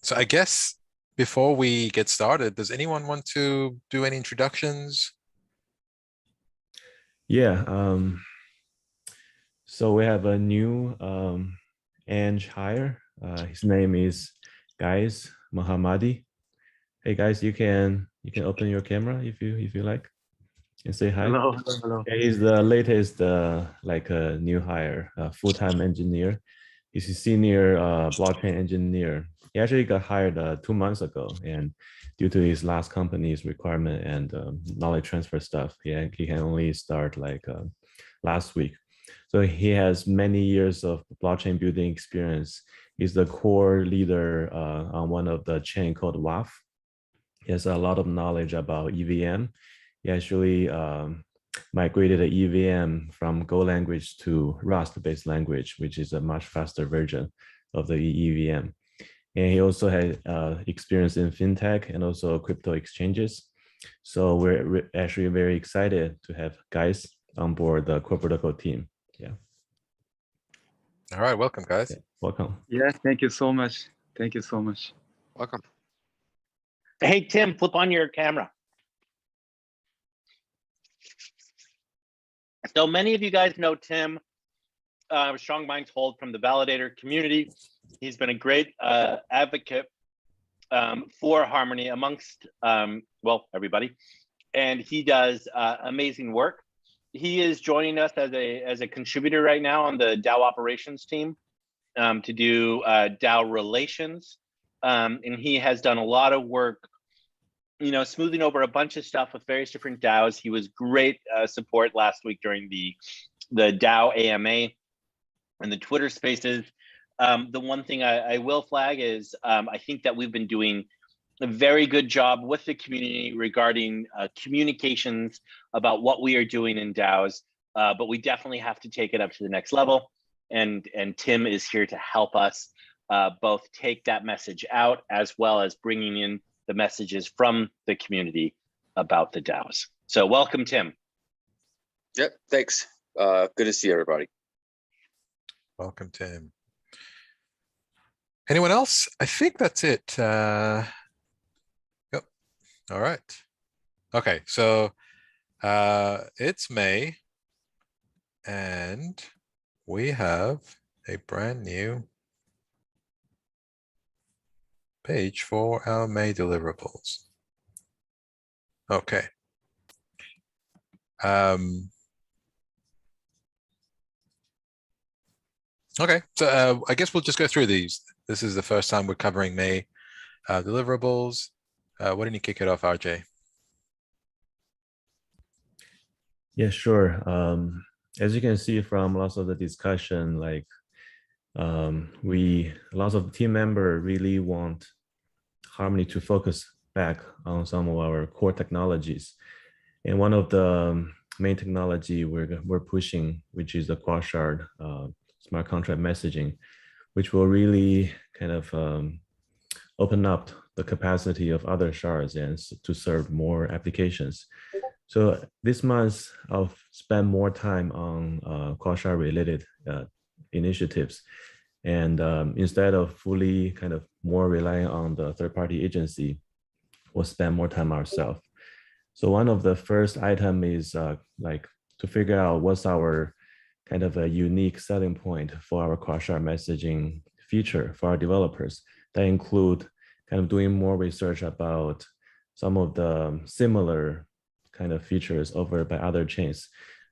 So I guess before we get started, does anyone want to do any introductions? Yeah, so we have a new Eng hire. His name is Guys Mohammadi. Hey guys, you can open your camera if you like and say hi. Hello, hello, hello. Yeah, he's the latest like a new hire, full-time engineer. He's a senior blockchain engineer. He actually got hired 2 months ago, and due to his last company's requirement and knowledge transfer stuff, he can only start like last week. So he has many years of blockchain building experience. He's the core leader on one of the chain called WAF. He has a lot of knowledge about EVM. He actually migrated the EVM from Go language to Rust-based language, which is a much faster version of the EVM. And he also had experience in fintech and also crypto exchanges. So we're actually very excited to have guys on board the core protocol team. Yeah. All right, welcome, guys. Yeah. Welcome. Yeah, thank you so much. Thank you so much. Welcome. Hey, Tim, flip on your camera. So many of you guys know Tim, Strong Minds Hold from the Validator community. He's been a great advocate for Harmony amongst, well, everybody. And he does amazing work. He is joining us as a contributor right now on the DAO operations team to do DAO relations. And he has done a lot of work, smoothing over a bunch of stuff with various different DAOs. He was great support last week during the DAO AMA and the Twitter spaces. The one thing I will flag is I think that we've been doing a very good job with the community regarding communications about what we are doing in DAOs, but we definitely have to take it up to the next level. And Tim is here to help us both take that message out as well as bringing in the messages from the community about the DAOs. So welcome, Tim. Yep, thanks. Good to see everybody. Welcome, Tim. Anyone else? I think that's it. Yep. All right. Okay, so it's May, and we have a brand new page for our May deliverables. Okay. Okay, so I guess we'll just go through these. This is the first time we're covering May deliverables. Why don't you kick it off, RJ? Yeah, sure. As you can see from lots of the discussion, like lots of team members really want Harmony to focus back on some of our core technologies. And one of the main technology we're pushing, which is the Quashard smart contract messaging, which will really kind of open up the capacity of other shards and to serve more applications. So this month, I'll spend more time on Quashard related initiatives. And instead of fully kind of more relying on the third-party agency, we'll spend more time ourselves. So one of the first item is like to figure out what's our kind of a unique selling point for our Quashard messaging feature for our developers. That include kind of doing more research about some of the similar kind of features offered by other chains,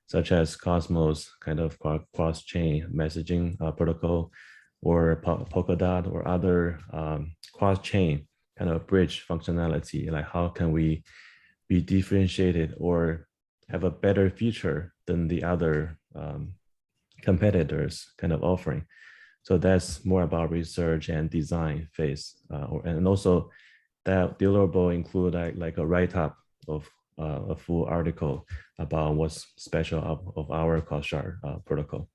such as Cosmos kind of cross-chain messaging protocol, or Polkadot, or other cross-chain kind of bridge functionality. Like how can we be differentiated or have a better feature than the other competitors kind of offering. So that's more about research and design phase. And also that deliverable include like a write-up of a full article about what's special of our Quashard protocol.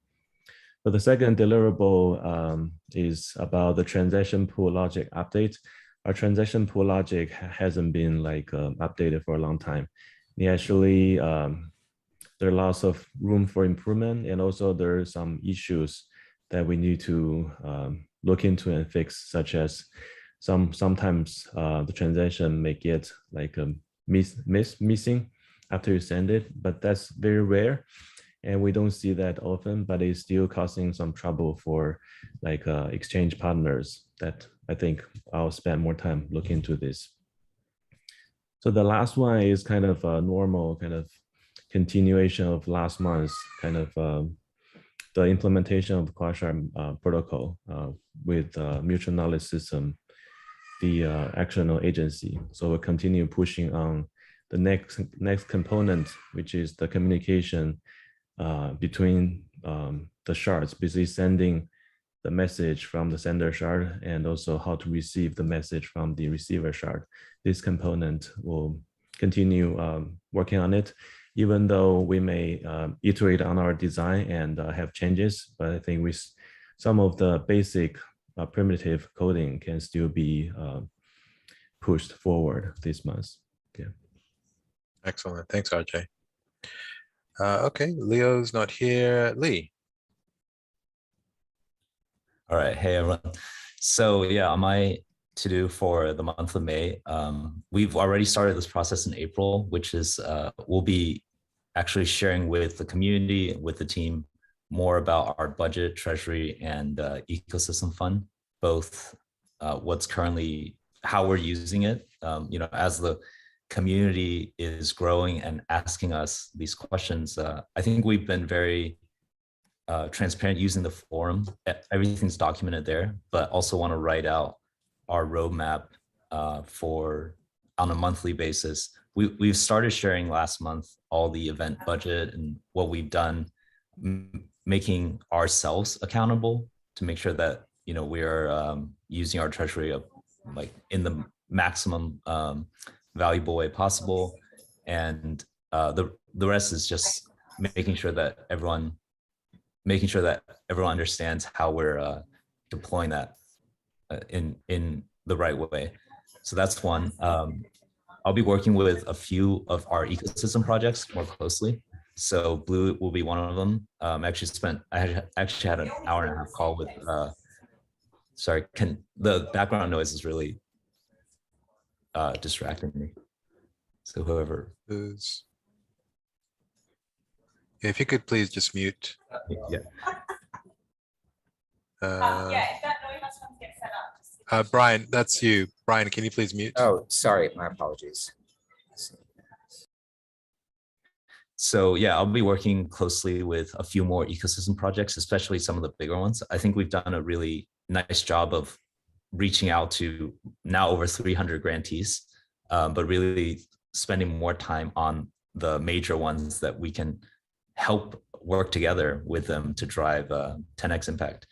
So the second deliverable is about the transaction pool logic update. Our transaction pool logic hasn't been like updated for a long time. We actually, there are lots of room for improvement, and also there are some issues that we need to look into and fix, such as sometimes the transaction may get like a missing after you send it, but that's very rare. And we don't see that often, but it's still causing some trouble for like exchange partners that I think I'll spend more time looking into this. So the last one is kind of a normal kind of continuation of last month's kind of the implementation of the Quasar protocol with mutual knowledge system, the actional agency. So we'll continue pushing on the next component, which is the communication between the shards, basically sending the message from the sender shard and also how to receive the message from the receiver shard. This component will continue working on it, even though we may iterate on our design and have changes, but I think with some of the basic primitive coding can still be pushed forward this month. Yeah. Excellent. Thanks, RJ. Okay, Leo's not here. Lee. All right. Hey, everyone. So yeah, on my to-do for the month of May, we've already started this process in April, which is we'll be actually sharing with the community, with the team, more about our budget, treasury, and ecosystem fund, both what's currently, how we're using it. As the community is growing and asking us these questions, I think we've been very transparent using the forum. Everything's documented there, but also want to write out our roadmap for on a monthly basis. We've started sharing last month all the event budget and what we've done, making ourselves accountable to make sure that we are using our treasury of like in the maximum valuable way possible, and the rest is just making sure that everyone understands how we're deploying that in the right way. So that's one. I'll be working with a few of our ecosystem projects more closely. So Blue will be one of them. I actually had an hour and a half call with, sorry, the background noise is really distracting me. So whoever. If you could please just mute. Yeah. If that noise has to get set up. Brian, that's you. Brian, can you please mute? Oh, sorry, my apologies. So yeah, I'll be working closely with a few more ecosystem projects, especially some of the bigger ones. I think we've done a really nice job of reaching out to now over 300 grantees, but really spending more time on the major ones that we can help work together with them to drive 10x impact.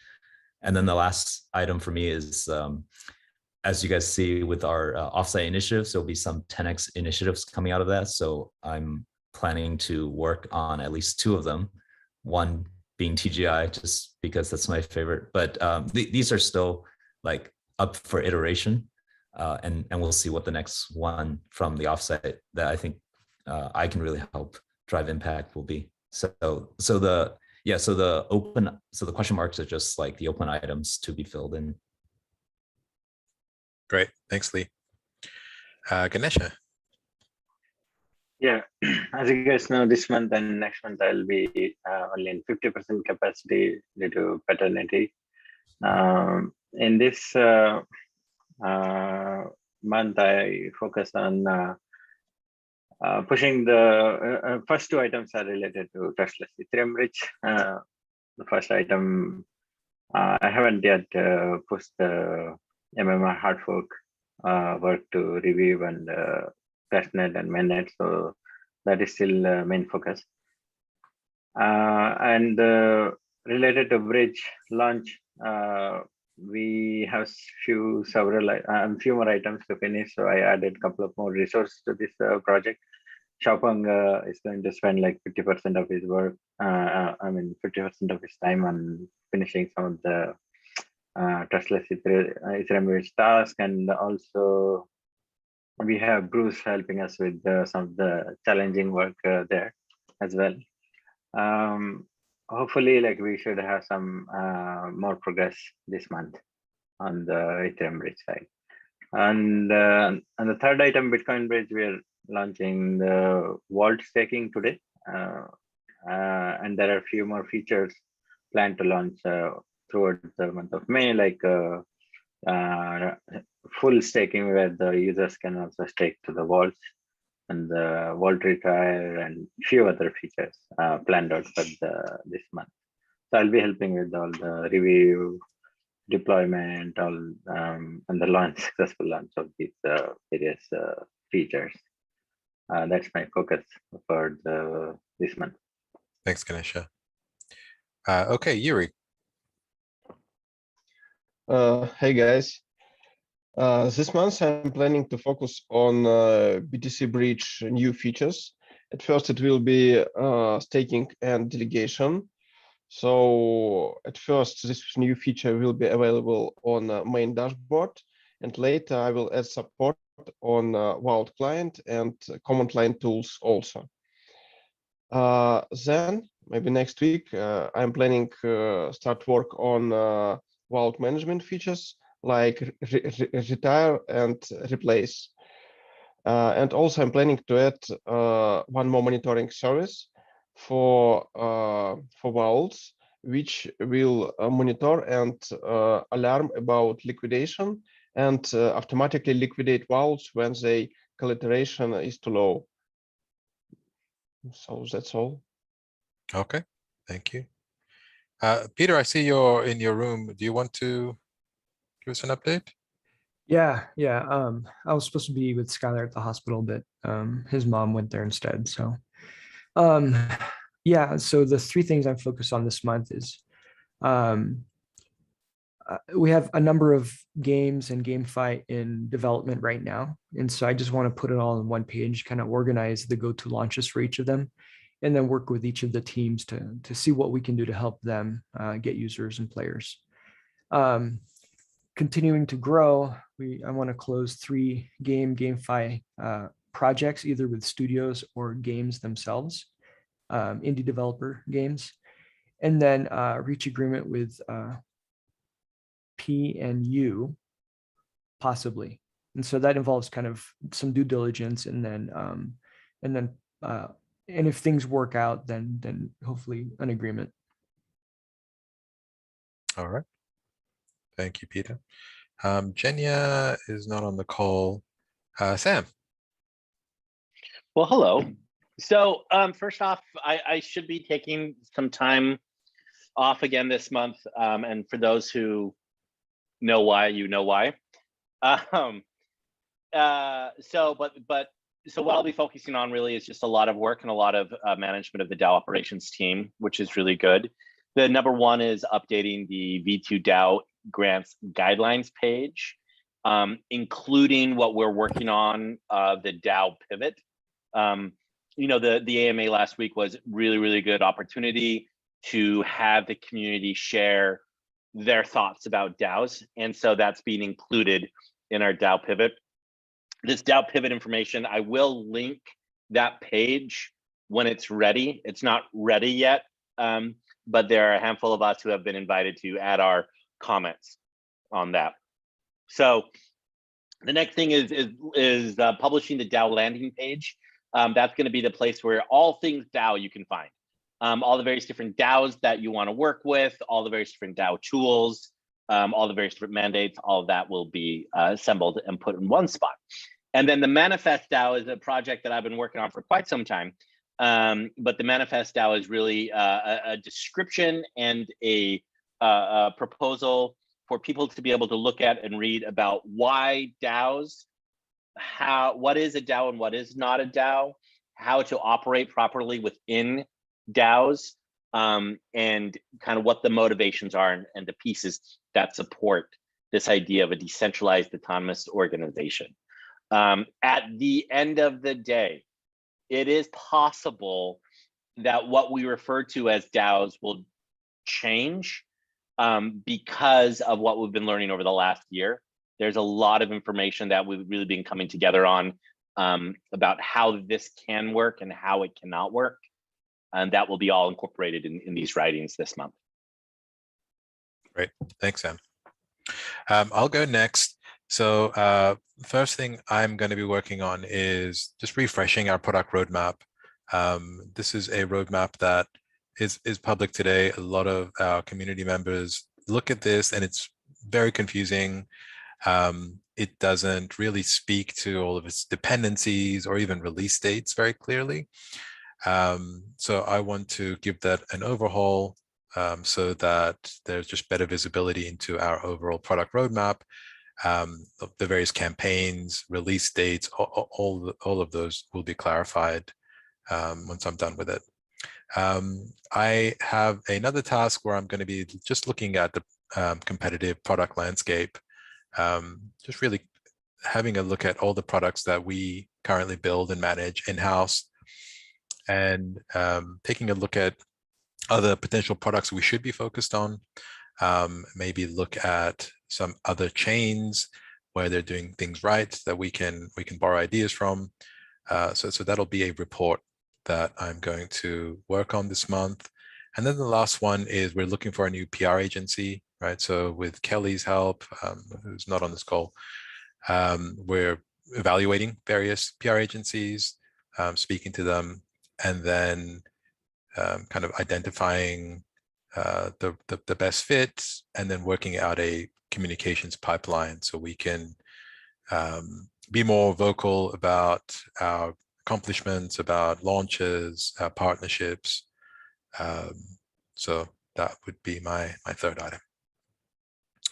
And then the last item for me is, as you guys see with our offsite initiatives, there'll be some 10x initiatives coming out of that. So I'm planning to work on at least 2 of them, one being TGI, just because that's my favorite. But these are still like up for iteration, and we'll see what the next one from the offsite that I think I can really help drive impact will be. So the question marks are just like the open items to be filled in. Great, thanks, Lee. Ganesha. Yeah, as you guys know, this month and next month I'll be only in 50% capacity due to paternity. In this month, I focus on pushing the first 2 items are related to Trustless Ethereum Bridge. The first item, I haven't yet pushed the MMR hard fork work to review and testnet and mainnet, so that is still main focus. And related to bridge launch, we have few more items to finish, so I added a couple of more resources to this project. Xiaopeng is going to spend like 50% of his work, 50% of his time on finishing some of the Trustless Ethereum Bridge task, and also we have Bruce helping us with some of the challenging work there as well. Hopefully, like we should have some more progress this month on the Ethereum Bridge side. And the third item, Bitcoin Bridge, we are launching the vault staking today. And there are a few more features planned to launch throughout the month of May, like full staking where the users can also stake to the vaults, and the vault retire and few other features planned out for this month. So I'll be helping with all the review, deployment, and the launch, successful launch of these various features. That's my focus for this month. Thanks, Ganesha. Okay, Yuri. Hey guys. This month I'm planning to focus on BTC Bridge new features. At first it will be staking and delegation. So at first this new feature will be available on main dashboard, and later I will add support on Vault client and command line tools also. Then maybe next week I'm planning start work on Vault management features like retire and replace. And also I'm planning to add one more monitoring service for vaults, which will monitor and alarm about liquidation and automatically liquidate vaults when the collateration is too low. So that's all. Okay, thank you. Peter, I see you're in your room. Do you want to give us an update? Yeah. I was supposed to be with Skylar at the hospital, but his mom went there instead. So, yeah. So the three things I'm focused on this month is we have a number of games and GameFi in development right now, and so I just want to put it all on one page, kind of organize the go-to launches for each of them, and then work with each of the teams to see what we can do to help them get users and players. Continuing to grow, I want to close 3 GameFi projects, either with studios or games themselves, indie developer games, and then reach agreement with P and U, possibly. And so that involves kind of some due diligence, and then if things work out, then hopefully an agreement. All right. Thank you, Peter. Jenya is not on the call. Sam. Well, hello. So first off, I should be taking some time off again this month. And for those who know why, you know why. So what I'll be focusing on really is just a lot of work and a lot of management of the DAO operations team, which is really good. The number one is updating the V2 DAO grants guidelines page, including what we're working on, the DAO pivot. You know, the AMA last week was really good opportunity to have the community share their thoughts about DAOs. And so that's being included in our DAO pivot. This DAO pivot information, I will link that page when it's ready. It's not ready yet, but there are a handful of us who have been invited to add our comments on that. So the next thing is publishing the DAO landing page. That's going to be the place where all things DAO you can find. All the various different DAOs that you want to work with, all the various different DAO tools, all the various different mandates, all of that will be assembled and put in one spot. And then the Manifest DAO is a project that I've been working on for quite some time. But the Manifest DAO is really a description and a proposal for people to be able to look at and read about why DAOs, what is a DAO and what is not a DAO, how to operate properly within DAOs, and kind of what the motivations are and the pieces that support this idea of a decentralized autonomous organization. At the end of the day, it is possible that what we refer to as DAOs will change because of what we've been learning over the last year. There's a lot of information that we've really been coming together on about how this can work and how it cannot work. And that will be all incorporated in these writings this month. Great, thanks, Sam. I'll go next. So first thing I'm going to be working on is just refreshing our product roadmap. This is a roadmap that is public today. A lot of our community members look at this and it's very confusing. It doesn't really speak to all of its dependencies or even release dates very clearly. So I want to give that an overhaul so that there's just better visibility into our overall product roadmap. The various campaigns, release dates, all of those will be clarified once I'm done with it. I have another task where I'm going to be just looking at the competitive product landscape, just really having a look at all the products that we currently build and manage in-house, and taking a look at other potential products we should be focused on. Maybe look at some other chains where they're doing things right that we can borrow ideas from. So that'll be a report that I'm going to work on this month. And then the last one is we're looking for a new PR agency, right? So with Kelly's help, who's not on this call, we're evaluating various PR agencies, speaking to them, and then kind of identifying the best fit, and then working out a communications pipeline so we can be more vocal about our accomplishments, about launches, partnerships. So that would be my third item.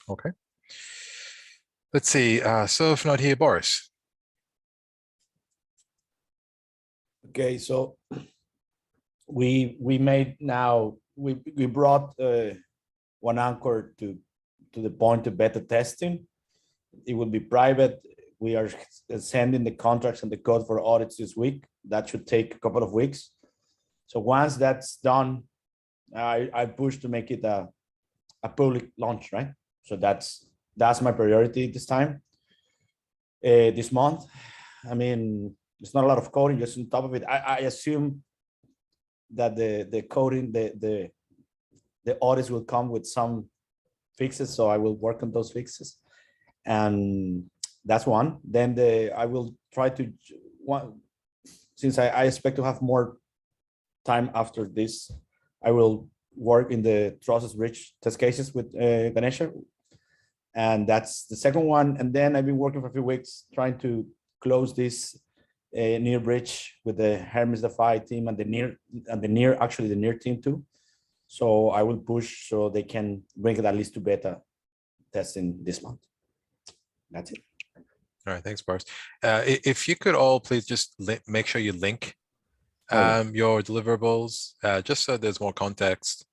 Okay. Let's see. So if not here, Boris. Okay, so we brought one anchor to the point of beta testing. It will be private. We are sending the contracts and the code for audits this week. That should take a couple of weeks. So once that's done, I push to make it a public launch, right? So that's my priority this time. This month, I mean, it's not a lot of coding just on top of it. I assume that the coding, the audits will come with some fixes, so I will work on those fixes, and that's one. Then I will try to since I expect to have more time after this, I will work in the process-rich test cases with Ganesha, and that's the second one. And then I've been working for a few weeks trying to close this near bridge with the Hermes DeFi team and the near team too. So I will push so they can bring it at least to beta testing this month. That's it. All right, thanks, Boris. If you could all please just make sure you link your deliverables, just so there's more context.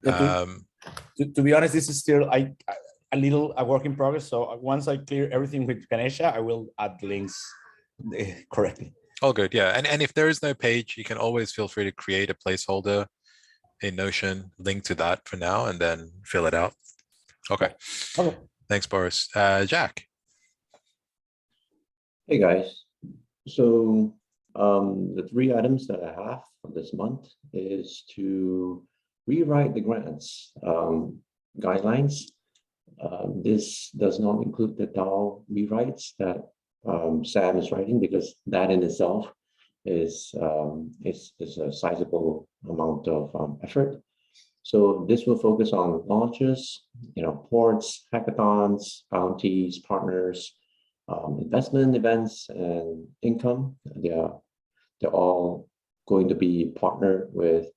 To be honest, this is still a work in progress. So once I clear everything with Ganesha, I will add links correctly. All good, yeah. And if there is no page, you can always feel free to create a placeholder in Notion, link to that for now, and then fill it out. Okay. Thanks, Boris. Jack. Hey guys. So the 3 items that I have for this month is to rewrite the grants guidelines. This does not include the DAO rewrites that Sam is writing, because that in itself is a sizable amount of effort. So this will focus on launches, ports, hackathons, bounties, partners, investment events, and income. They're all going to be partnered with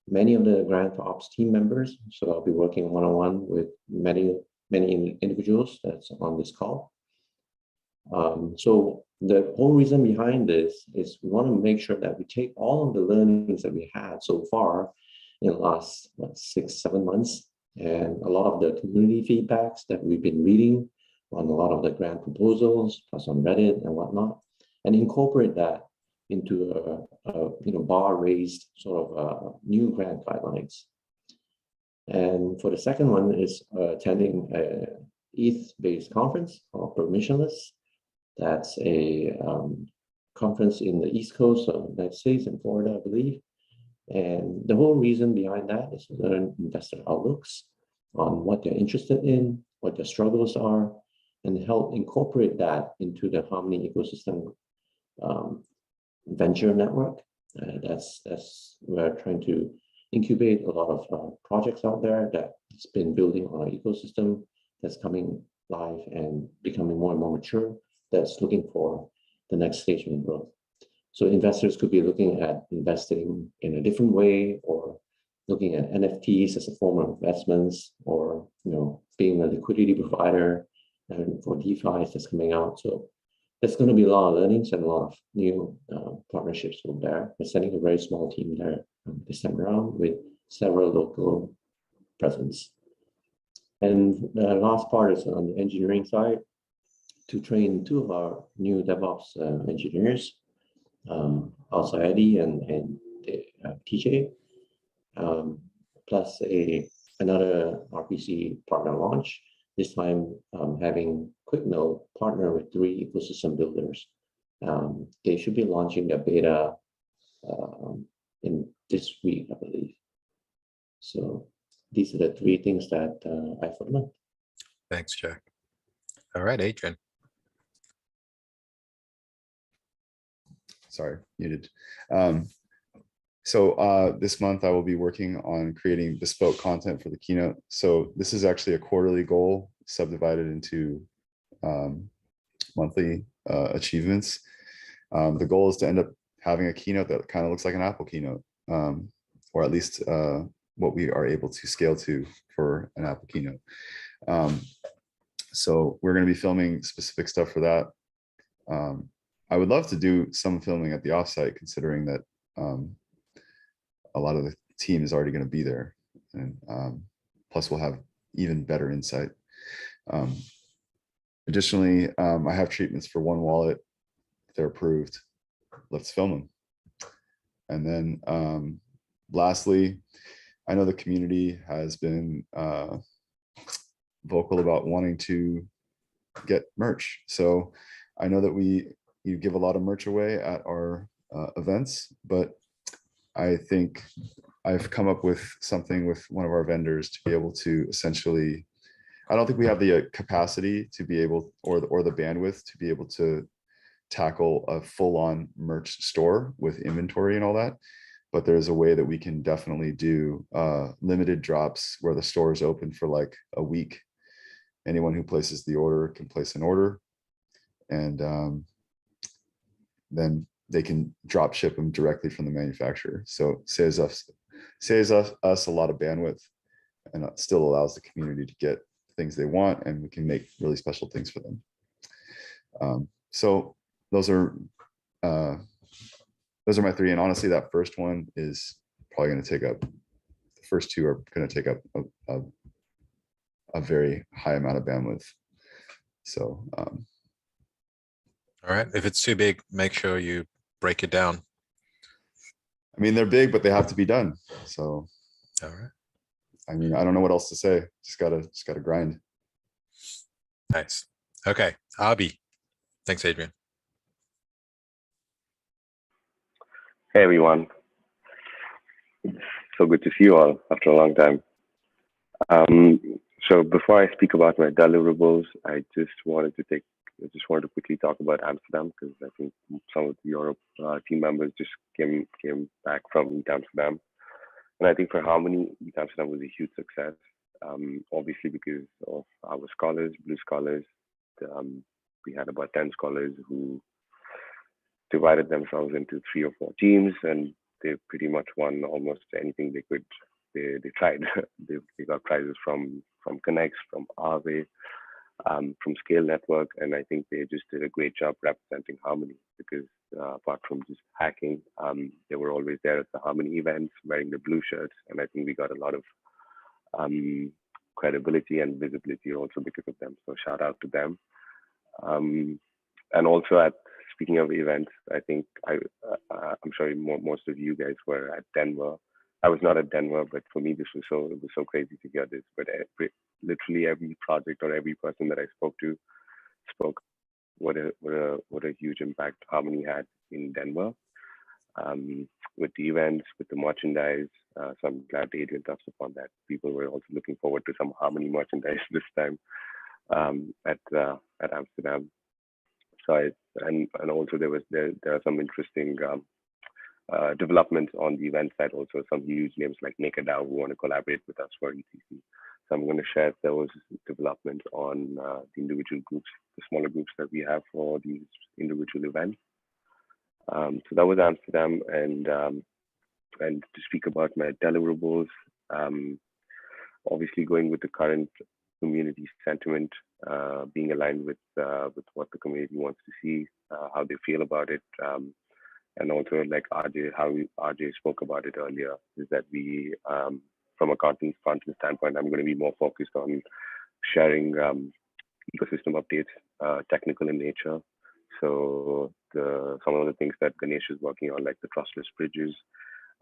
many of the Grant for Ops team members. So I'll be working one-on-one with many individuals that's on this call. So the whole reason behind this is we want to make sure that we take all of the learnings that we had so far in the last 6-7 months, and a lot of the community feedbacks that we've been reading on a lot of the grant proposals, plus on Reddit and whatnot, and incorporate that into a bar-raised sort of new grant guidelines. And for the second one is attending a ETH-based conference called Permissionless. That's a conference in the East Coast of the United States, in Florida, I believe. And the whole reason behind that is to learn investor outlooks on what they're interested in, what their struggles are, and help incorporate that into the Harmony ecosystem venture network. That's we're trying to incubate a lot of projects out there that's been building on our ecosystem, that's coming live and becoming more and more mature, that's looking for the next stage of growth. So investors could be looking at investing in a different way, or looking at NFTs as a form of investments, or being a liquidity provider and for DeFi that's coming out. So there's going to be a lot of learnings and a lot of new partnerships over there. We're sending a very small team there this time around with several local presence. And the last part is on the engineering side, to train 2 of our new DevOps engineers, Al-Sayedi and TJ, plus another RPC partner launch. This time having QuickNode partner with 3 ecosystem builders. They should be launching their beta in this week, I believe. So these are the 3 things that I thought about. Thanks, Jack. All right, Adrian. Sorry, muted. So this month I will be working on creating bespoke content for the keynote. So this is actually a quarterly goal subdivided into monthly achievements. The goal is to end up having a keynote that kind of looks like an Apple keynote, or at least what we are able to scale to for an Apple keynote. So we're going to be filming specific stuff for that. I would love to do some filming at the offsite, considering that a lot of the team is already going to be there, and plus we'll have even better insight. Additionally, I have treatments for One Wallet. If they're approved, let's film them. And then lastly, I know the community has been vocal about wanting to get merch. So I know that you give a lot of merch away at our events, but I think I've come up with something with one of our vendors to be able to essentially, I don't think we have the capacity to be able, or the bandwidth to be able to tackle a full-on merch store with inventory and all that. But there's a way that we can definitely do limited drops where the store is open for like a week. Anyone who places the order can place an order, and then they can drop ship them directly from the manufacturer. So saves us a lot of bandwidth, and it still allows the community to get things they want, and we can make really special things for them. So those are my 3. And honestly, that first one is probably going to take up, the first 2 are going to take up a very high amount of bandwidth. So all right, if it's too big, make sure you break it down. I mean, they're big, but they have to be done. So all right, I mean, I don't know what else to say. Just gotta grind. Nice. Okay, Abi. Thanks, Adrian. Hey everyone. It's so good to see you all after a long time. So before I speak about my deliverables, I just wanted to quickly talk about Amsterdam, because I think some of the Europe team members just came back from Meet Amsterdam. And I think for Harmony, Meet Amsterdam was a huge success, obviously because of our scholars, Blue Scholars. We had about 10 scholars who divided themselves into 3 or 4 teams, and they pretty much won almost anything they could. They tried. they got prizes from Connects, from Aave, from Scale Network, and I think they just did a great job representing Harmony, because apart from just hacking, they were always there at the Harmony events wearing the blue shirts, and I think we got a lot of credibility and visibility also because of them. So shout out to them. And also, speaking of events, I think I'm sure most of you guys were at Denver. I was not at Denver, but for me, it was so crazy to hear this. But literally every project or every person that I spoke to spoke what a huge impact Harmony had in Denver, with the events, with the merchandise. So I'm glad Adrian touched upon that. People were also looking forward to some Harmony merchandise this time. at Amsterdam. So and also there are some interesting developments on the event side. Also, some huge names like NakedDAO who want to collaborate with us for ETC. So I'm going to share those developments on the individual groups, the smaller groups that we have for these individual events. So that was Amsterdam, and to speak about my deliverables, obviously going with the current community sentiment, being aligned with what the community wants to see, how they feel about it, and also like RJ spoke about it earlier, is that we, from a content standpoint, I'm going to be more focused on sharing ecosystem updates, technical in nature. So some of the things that Ganesh is working on, like the trustless bridges,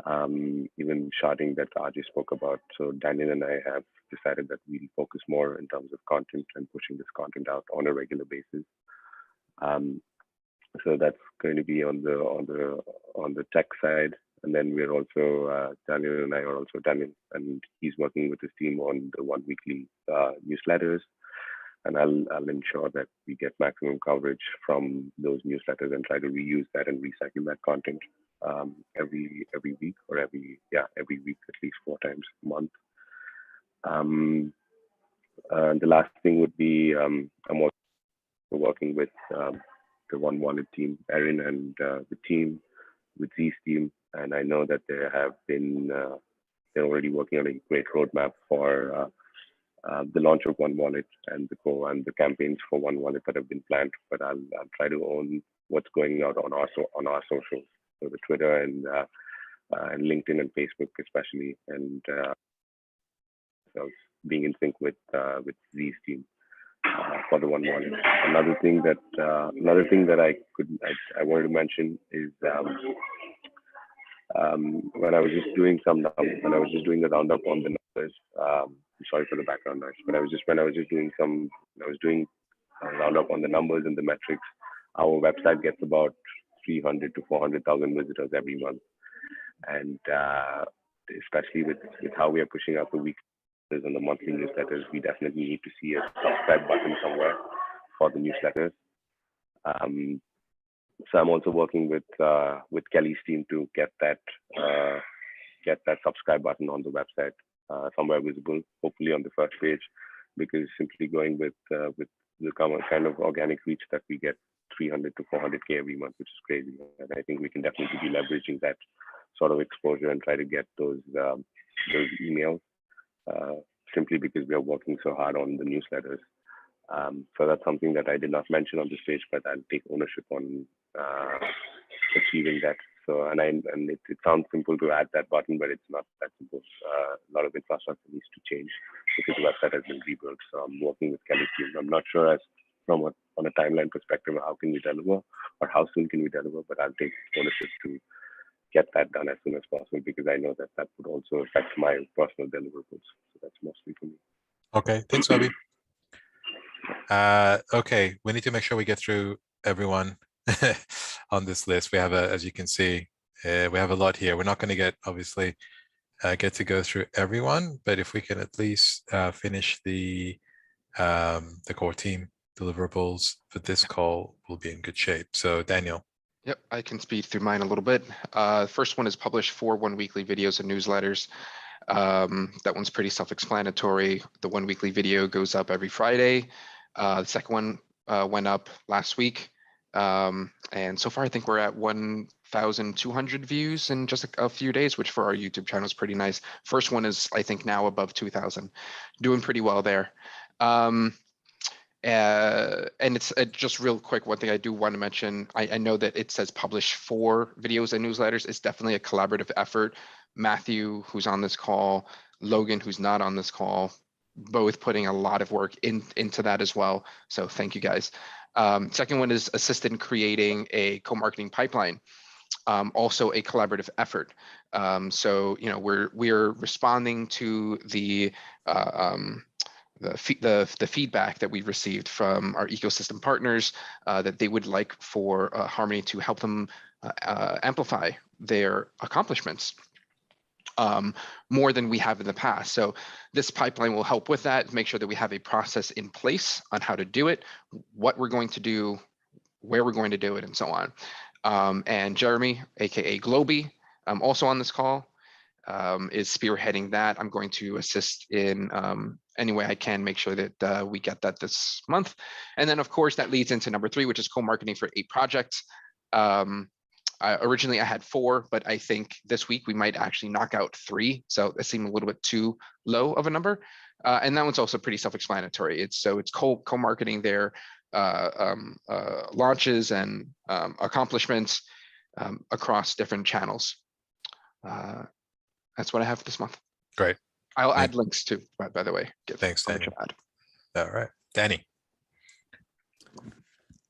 even sharding that RJ spoke about. So Daniel and I have decided that we'll focus more in terms of content and pushing this content out on a regular basis. So that's going to be on the tech side. And then we're also Daniel and I are also Daniel, and he's working with his team on the 1 weekly newsletters. And I'll ensure that we get maximum coverage from those newsletters and try to reuse that and recycle that content every week, or every week, at least 4 times a month. The last thing would be I'm also working with the One Wallet team, Erin and the team, with Z's team, and I know that they have been they're already working on a great roadmap for the launch of One Wallet and the campaigns for One Wallet that have been planned. But I'll try to own what's going out on our socials, so the Twitter and LinkedIn and Facebook especially, and so being in sync with Z's team for the One Wallet. Another thing that I wanted to mention is when I was just doing the roundup on the numbers. Sorry for the background noise, but I was doing a roundup on the numbers and the metrics. Our website gets about 300 to 400,000 visitors every month, and especially with how we are pushing out the weekly and the monthly newsletters, we definitely need to see a subscribe button somewhere for the newsletters. So I'm also working with Kelly's team to get that subscribe button on the website somewhere visible, hopefully on the first page, because simply going with the kind of organic reach that we get, 300 to 400K every month, which is crazy. And I think we can definitely be leveraging that sort of exposure and try to get those emails, simply because we are working so hard on the newsletters. So that's something that I did not mention on the stage, but I'll take ownership on achieving that. So and it sounds simple to add that button, but it's not that simple. A lot of infrastructure needs to change because the website has been rebuilt. So I'm working with Kelly's team. I'm not sure on a timeline perspective, how can we deliver or how soon can we deliver, but I'll take ownership to get that done as soon as possible, because I know that would also affect my personal deliverables. So that's mostly for me. Okay, thanks, Bobby. Okay, we need to make sure we get through everyone on this list. We have as you can see, we have a lot here. We're not going to obviously get to go through everyone, but if we can at least finish the core team deliverables for this call, we'll be in good shape. So Daniel. Yep, I can speed through mine a little bit. First one is publish 4 one-weekly videos and newsletters. That one's pretty self-explanatory. The 1 weekly video goes up every Friday. The second one went up last week. And so far, I think we're at 1,200 views in just a few days, which for our YouTube channel is pretty nice. First one is, I think, now above 2,000. Doing pretty well there. And it's just real quick, one thing I do want to mention, I know that it says publish 4 videos and newsletters. It's definitely a collaborative effort. Matthew, who's on this call, Logan, who's not on this call, both putting a lot of work into that as well. So thank you guys. Second one is assist in creating a co-marketing pipeline. Also a collaborative effort. So, you know, we're responding to the feedback that we received from our ecosystem partners that they would like for Harmony to help them amplify their accomplishments. more than we have in the past. So this pipeline will help with that, make sure that we have a process in place on how to do it, what we're going to do, where we're going to do it, and so on. And Jeremy, aka Globy, also on this call, is spearheading that. I'm going to assist in any way I can, make sure that we get that this month. And then of course that leads into number 3, which is co-marketing for 8 projects. Originally I had 4, but I think this week we might actually knock out 3. So that seemed a little bit too low of a number. And that one's also pretty self-explanatory. It's co-marketing their launches and accomplishments across different channels. That's what I have this month. Great. I'll add links too, by the way. Thanks, Danny. All right, Danny.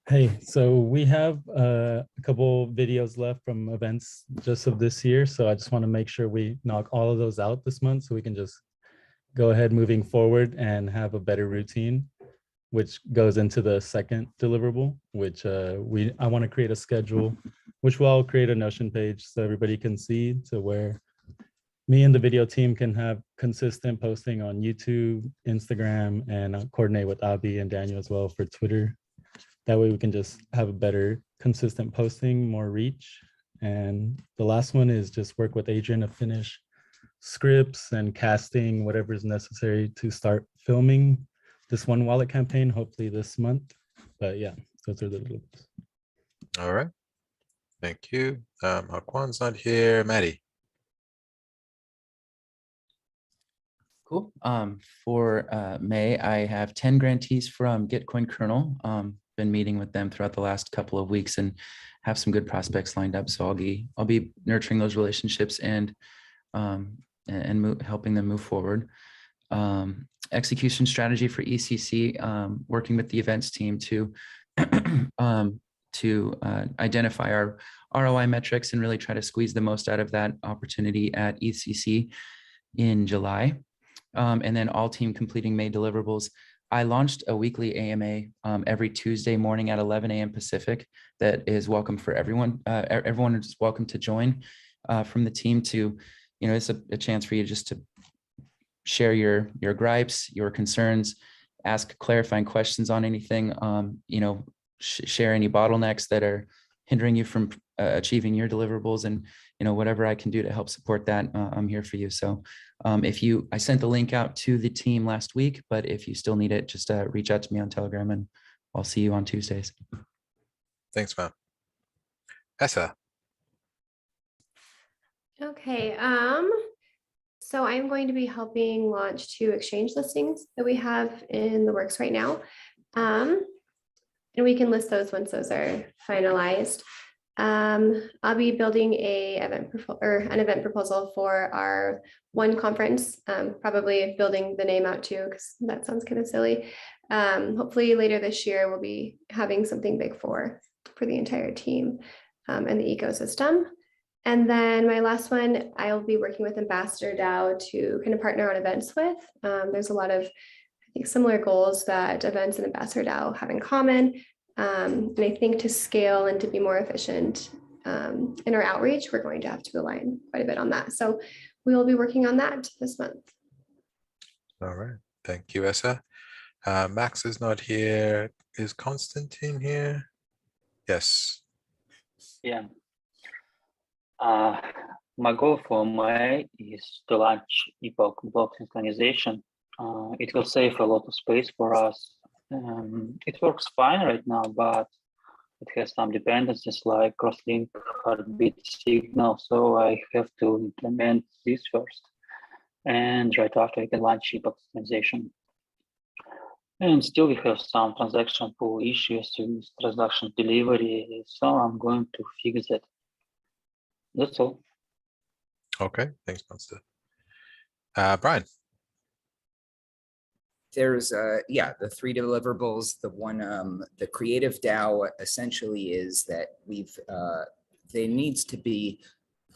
Hey, so we have a couple videos left from events just of this year. So I just want to make sure we knock all of those out this month so we can just go ahead moving forward and have a better routine, which goes into the second deliverable, which I want to create a schedule, which will create a Notion page so everybody can see, to where me and the video team can have consistent posting on YouTube, Instagram, and coordinate with Abby and Daniel as well for Twitter. That way we can just have a better consistent posting, more reach. And the last one is just work with Adrian to finish scripts and casting, whatever is necessary to start filming this one wallet campaign, hopefully this month. But yeah, those are the deliverables. All right. Thank you. Haquan's not here. Maddie. Cool. For May, I have 10 grantees from Gitcoin Kernel. Been meeting with them throughout the last couple of weeks and have some good prospects lined up. So I'll be nurturing those relationships and helping them move forward. Execution strategy for ECC, working with the events team to identify our ROI metrics and really try to squeeze the most out of that opportunity at ECC in July. And then all team completing May deliverables. I launched a weekly AMA every Tuesday morning at 11 a.m. Pacific that is welcome for everyone. Everyone is welcome to join from the team to, it's a chance for you just to share your gripes, your concerns, ask clarifying questions on anything, share any bottlenecks that are hindering you from achieving your deliverables, and whatever I can do to help support that, I'm here for you. So I sent the link out to the team last week, but if you still need it, just reach out to me on Telegram and I'll see you on Tuesdays. Thanks, man. Essa. Okay, so I'm going to be helping launch 2 exchange listings that we have in the works right now. And we can list those once those are finalized. I'll be building an event proposal for our one conference, probably building the name out too, because that sounds kind of silly. Hopefully later this year, we'll be having something big for the entire team and the ecosystem. And then my last one, I'll be working with Ambassador DAO to kind of partner on events with. There's a lot of, I think, similar goals that events and Ambassador DAO have in common. And I think to scale and to be more efficient in our outreach, we're going to have to align quite a bit on that. So we will be working on that this month. All right. Thank you, Essa. Max is not here. Is Konstantin here? Yes. Yeah. My goal for May is to launch Epoch block synchronization. It will save a lot of space for us. It works fine right now, but it has some dependencies like crosslink heartbeat signal. So I have to implement this first. And right after I can launch Epoch synchronization. And still we have some transaction pool issues with transaction delivery. So I'm going to fix that. That's all. Okay, thanks, Monster. Brian. There's the 3 deliverables. The one, the creative DAO essentially is that there needs to be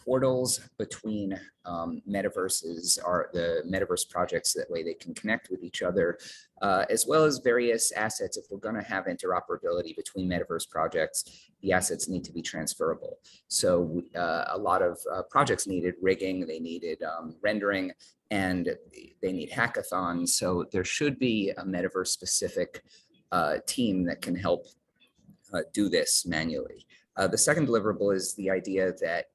portals between metaverses, are the metaverse projects, that way they can connect with each other, as well as various assets. If we're going to have interoperability between metaverse projects, the assets need to be transferable. So a lot of projects needed rigging, they needed rendering, and they need hackathons. So there should be a metaverse specific team that can help do this manually. The second deliverable is the idea that,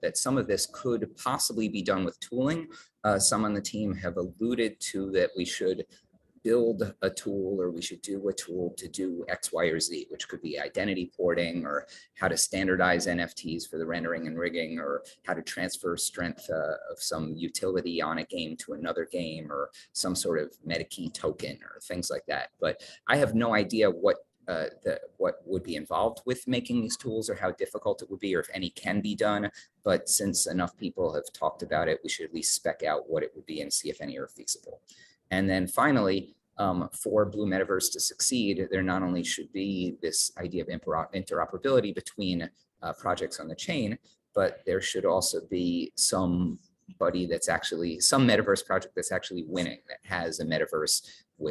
that some of this could possibly be done with tooling. Some on the team have alluded to that we should build a tool, or we should do a tool to do X, Y, or Z, which could be identity porting, or how to standardize NFTs for the rendering and rigging, or how to transfer strength of some utility on a game to another game, or some sort of MetaKey token, or things like that. But I have no idea what would be involved with making these tools, or how difficult it would be, or if any can be done. But since enough people have talked about it, we should at least spec out what it would be and see if any are feasible. And then finally, for Blue Metaverse to succeed, there not only should be this idea of interoperability between projects on the chain, but there should also be somebody that's actually, some metaverse project that's actually winning, that has a metaverse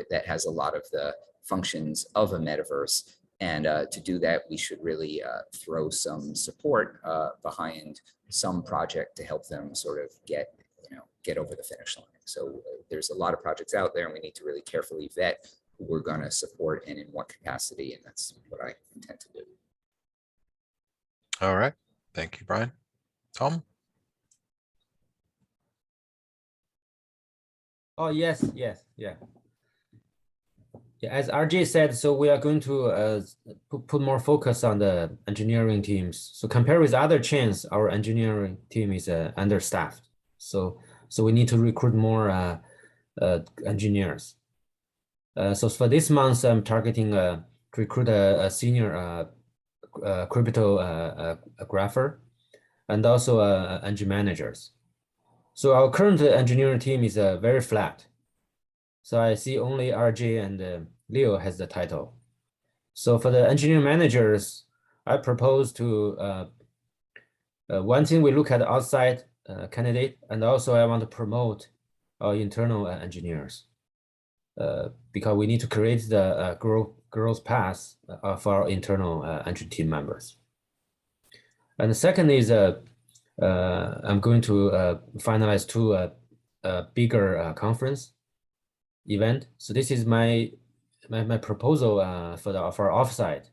that has a lot of the functions of a metaverse. And to do that, we should really throw some support behind some project to help them sort of get over the finish line. So there's a lot of projects out there, and we need to really carefully vet who we're going to support and in what capacity. And that's what I intend to do. All right. Thank you, Brian. Tom? Oh, yes. Yeah. As RJ said, so we are going to put more focus on the engineering teams. So compared with other chains, our engineering team is understaffed. So we need to recruit more engineers. So for this month, I'm targeting to recruit a senior cryptographer and also engine managers. So our current engineering team is very flat. So I see only RJ and Leo has the title. So for the engineering managers, I propose to one thing, we look at the outside candidate, and also I want to promote our internal engineers because we need to create the growth path for our internal entry team members. And the second is I'm going to finalize two bigger conference event. So this is my proposal for our offsite.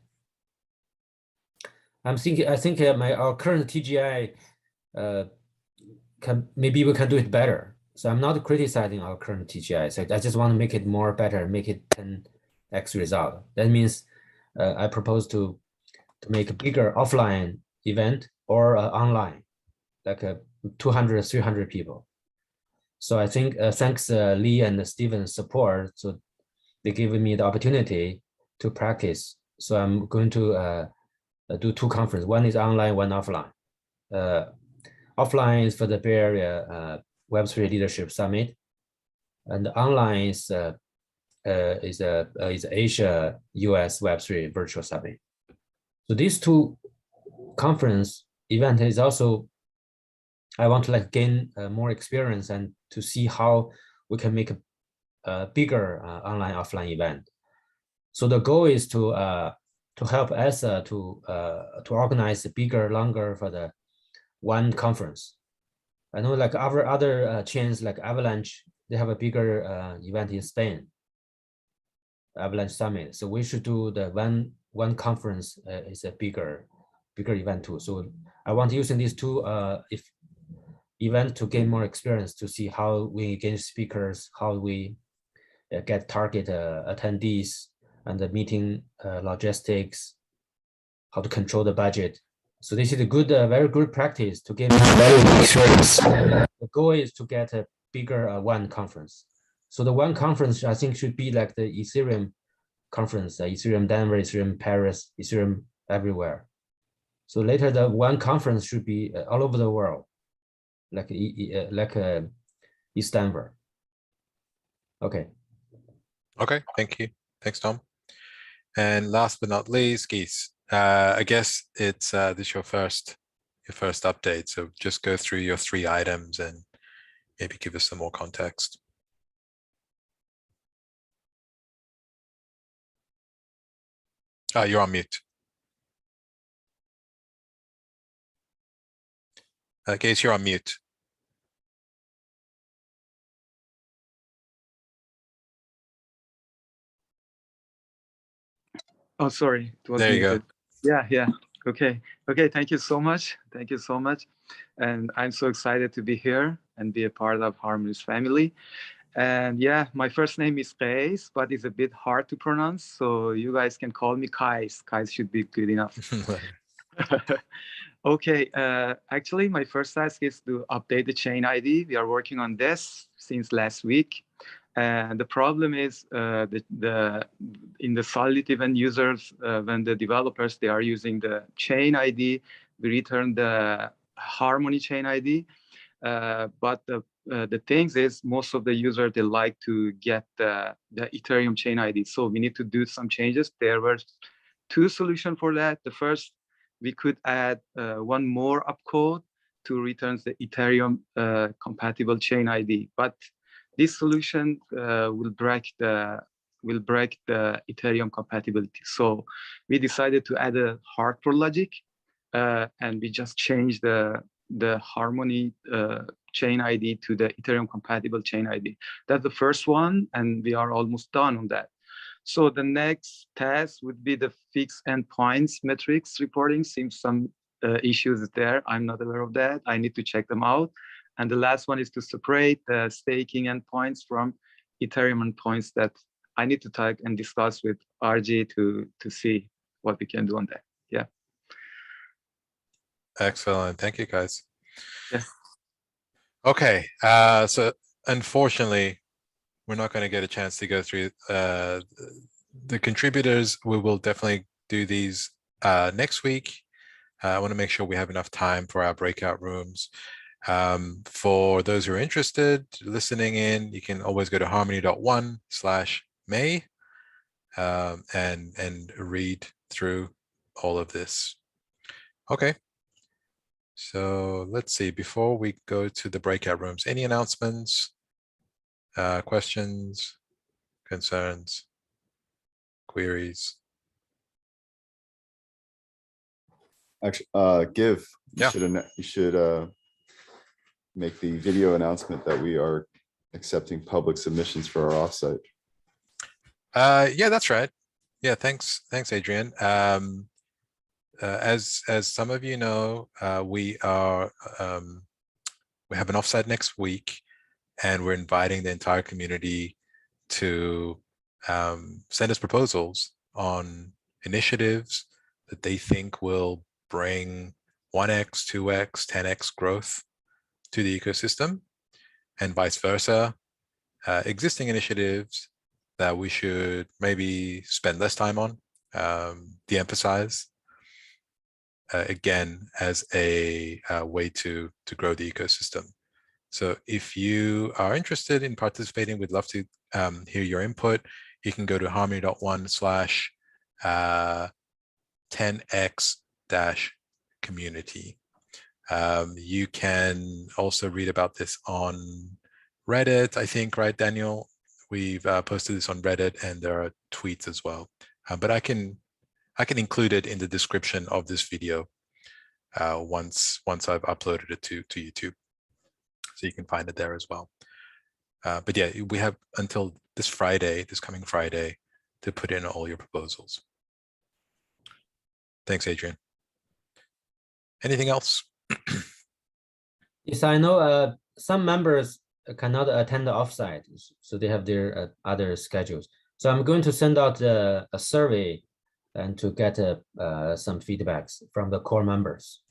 I think our current TGI maybe we can do it better. So I'm not criticizing our current TGI. So I just want to make it more better, make it 10x result. That means I propose to make a bigger offline event or online, like 200, 300 people. So I think thanks Lee and Steven's support, so they gave me the opportunity to practice. So I'm going to do two conferences. One is online, one offline. Offline is for the Bay Area Web3 Leadership Summit, and online is Asia US Web3 Virtual Summit. So these two conference event is also, I want to gain more experience and to see how we can make a bigger online offline event. So the goal is to help ESA to organize a bigger, longer for the one conference. I know our other chains like Avalanche, they have a bigger event in Spain, Avalanche Summit. So we should do the one conference is a bigger event too. So I want using these two event to gain more experience, to see how we gain speakers, how we get target attendees, and the meeting logistics, how to control the budget. So this is a good, very good practice to gain valuable experience. The goal is to get a bigger one conference. So the one conference I think should be like the Ethereum conference, Ethereum Denver, Ethereum Paris, Ethereum everywhere. So later the one conference should be all over the world, like East Denver. Okay. Okay, thank you. Thanks, Tom. And last but not least, Geese. I guess it's this your first first update. So just go through your 3 items and maybe give us some more context. Oh, you're on mute. Gaze, you're on mute. Oh, sorry, it was There you go. muted. Yeah. Okay. Thank you so much. Thank you so much. And I'm so excited to be here and be a part of Harmony's family. And yeah, my first name is Qais, but it's a bit hard to pronounce. So you guys can call me Qais. Qais should be good enough. Okay. Actually, my first task is to update the chain ID. We are working on this since last week. And the problem is in the solid event users, when the developers, they are using the chain ID, we return the Harmony chain ID. But the things is most of the users, they like to get the Ethereum chain ID. So we need to do some changes. There were 2 solutions for that. The first, we could add 1 more opcode to return the Ethereum compatible chain ID. But this solution will break the Ethereum compatibility. So we decided to add a hardcore logic, and we just changed the Harmony chain ID to the Ethereum compatible chain ID. That's the first one, and we are almost done on that. So the next task would be the fixed endpoints metrics reporting. Seems some issues there. I'm not aware of that. I need to check them out. And the last one is to separate the staking endpoints from Ethereum endpoints that I need to talk and discuss with RG to see what we can do on that. Yeah. Excellent. Thank you, guys. Yeah. Okay. So unfortunately, we're not going to get a chance to go through the contributors. We will definitely do these next week. I want to make sure we have enough time for our breakout rooms. For those who are interested, listening in, you can always go to harmony.one/May and read through all of this. Okay. So let's see, before we go to the breakout rooms, any announcements, questions, concerns, queries? Actually, Give, Yeah. you should make the video announcement that we are accepting public submissions for our offsite. Yeah, that's right. Yeah, thanks, Adrian. As some of you know, we have an offsite next week, and we're inviting the entire community to send us proposals on initiatives that they think will bring 1x, 2x, 10x growth to the ecosystem, and vice versa. Existing initiatives that we should maybe spend less time on, de-emphasize, again, as a way to grow the ecosystem. So if you are interested in participating, we'd love to hear your input. You can go to harmony.one/10x-community. You can also read about this on Reddit, I think, right, Daniel? We've posted this on Reddit, and there are tweets as well. But I can include it in the description of this video once I've uploaded it to YouTube, so you can find it there as well. But yeah, we have until this coming Friday, to put in all your proposals. Thanks, Adrian. Anything else? Yes, I know some members cannot attend the offsite, so they have their other schedules. So I'm going to send out a survey and to get some feedbacks from the core members,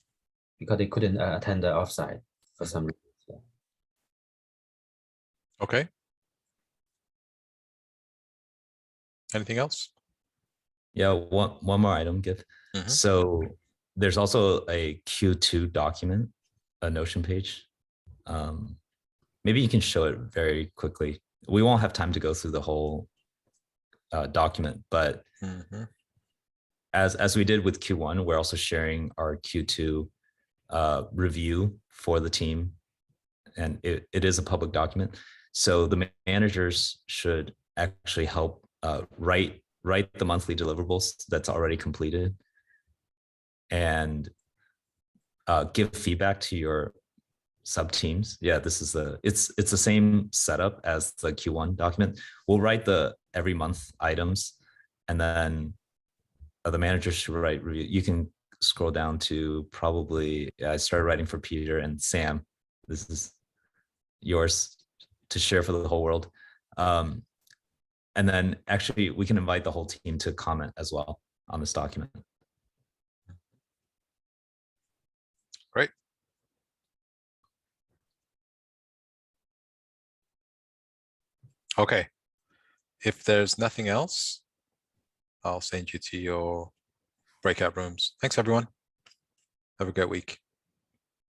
because they couldn't attend the offsite for some reason. So. Okay. Anything else? Yeah, one more item, Give. So there's also a Q2 document, a Notion page. Maybe you can show it very quickly. We won't have time to go through the whole document, but as we did with Q1, we're also sharing our Q2 review for the team, and it is a public document. So the managers should actually help write the monthly deliverables that's already completed, and give feedback to your sub teams. Yeah, this is it's the same setup as the Q1 document. We'll write the every month items, and then the managers should write review. You can scroll down to probably, I started writing for Peter and Sam. This is yours to share for the whole world. And then actually we can invite the whole team to comment as well on this document. Great. Okay. If there's nothing else, I'll send you to your breakout rooms. Thanks, everyone. Have a great week.